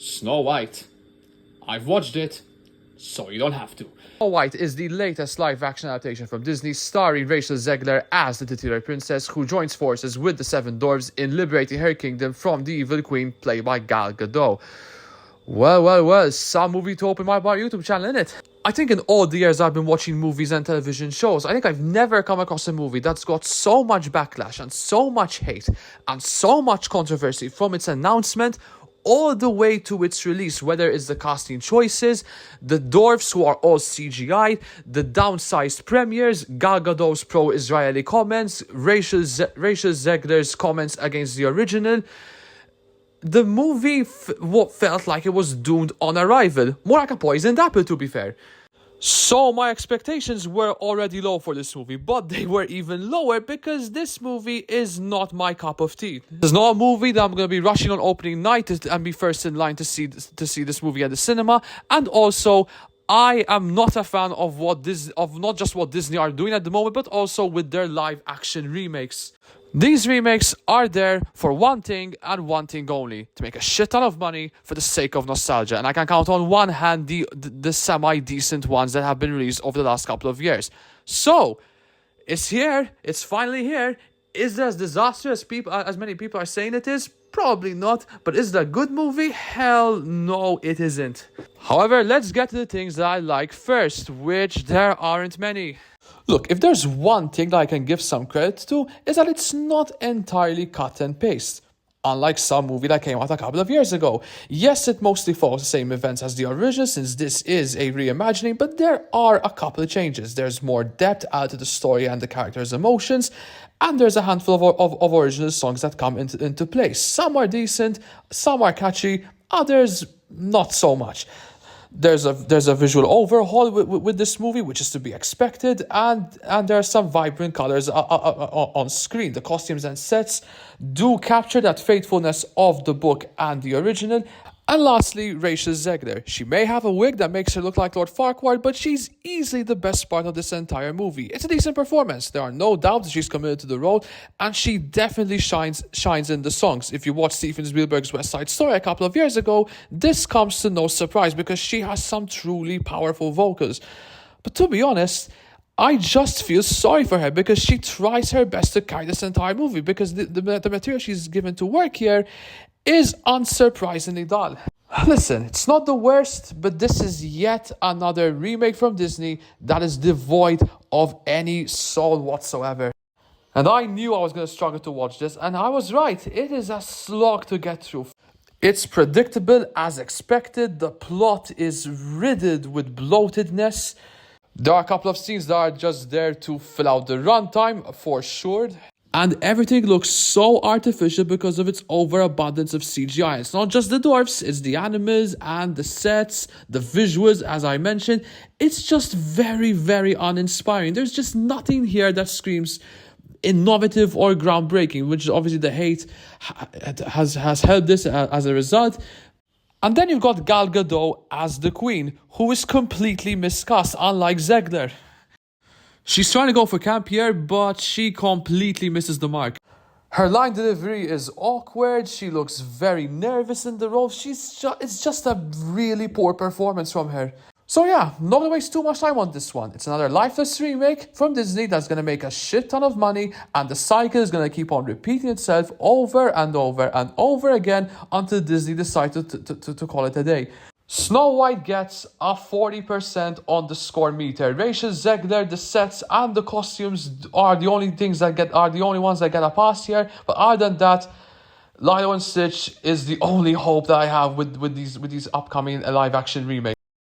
Snow White. I've watched it, so you don't have to. Snow White is the latest live-action adaptation from Disney, starring Rachel Zegler as the titular princess who joins forces with the Seven Dwarfs in liberating her kingdom from the evil queen played by Gal Gadot. Well, some movie to open my bar YouTube channel, innit? I think in all the years I've been watching movies and television shows, I think I've never come across a movie that's got so much backlash and so much hate and so much controversy from its announcement all the way to its release, whether it's the casting choices, the dwarfs who are all CGI, the downsized premieres, Gal Gadot's pro-Israeli comments, Rachel Zegler's comments against the original. The movie felt like it was doomed on arrival, more like a poisoned apple to be fair. So my expectations were already low for this movie, but they were even lower because this movie is not my cup of tea. It's not a movie that I'm going to be rushing on opening night and be first in line to see this movie at the cinema. And also, I am not a fan of not just what Disney are doing at the moment, but also with their live action remakes. These remakes are there for one thing and one thing only: to make a shit ton of money for the sake of nostalgia. And I can count on one hand the semi-decent ones that have been released over the last couple of years. So, it's here. It's finally here. Is it as disastrous as many people are saying it is? Probably not. But is it a good movie? Hell no, it isn't. However, let's get to the things that I like first, which there aren't many. Look, if there's one thing that I can give some credit to, is that it's not entirely cut and paste. Unlike some movie that came out a couple of years ago. Yes, it mostly follows the same events as the original, since this is a reimagining, but there are a couple of changes. There's more depth added to the story and the characters' emotions, and there's a handful of original songs that come into place. Some are decent, some are catchy, others not so much. There's a visual overhaul with this movie, which is to be expected, and there are some vibrant colors on screen. The costumes and sets do capture that faithfulness of the book and the original. And lastly, Rachel Zegler. She may have a wig that makes her look like Lord Farquaad, but she's easily the best part of this entire movie. It's a decent performance. There are no doubts she's committed to the role, and she definitely shines in the songs. If you watch Steven Spielberg's West Side Story a couple of years ago, this comes to no surprise because she has some truly powerful vocals. But to be honest, I just feel sorry for her because she tries her best to carry this entire movie, because the material she's given to work here is unsurprisingly dull. Listen, it's not the worst, but this is yet another remake from Disney that is devoid of any soul whatsoever. And I knew I was going to struggle to watch this, and I was right. It is a slog to get through. It's predictable as expected. The plot is riddled with bloatedness. There are a couple of scenes that are just there to fill out the runtime, for sure. And everything looks so artificial because of its overabundance of CGI. It's not just the dwarfs, it's the animals and the sets, the visuals, as I mentioned. It's just very, very uninspiring. There's just nothing here that screams innovative or groundbreaking, which is obviously the hate has helped this as a result. And then you've got Gal Gadot as the queen, who is completely miscast, unlike Zegler. She's trying to go for camp here, but she completely misses the mark. Her line delivery is awkward. She looks very nervous in the role. It's just a really poor performance from her. So yeah, not gonna waste too much time on this one. It's another lifeless remake from Disney that's gonna make a shit ton of money, and the cycle is gonna keep on repeating itself over and over and over again until Disney decides to call it a day. Snow White gets a 40% on the score meter. Rachel Zegler, the sets and the costumes are the only ones that get a pass here. But other than that, Lilo and Stitch is the only hope that I have with these upcoming live action remakes.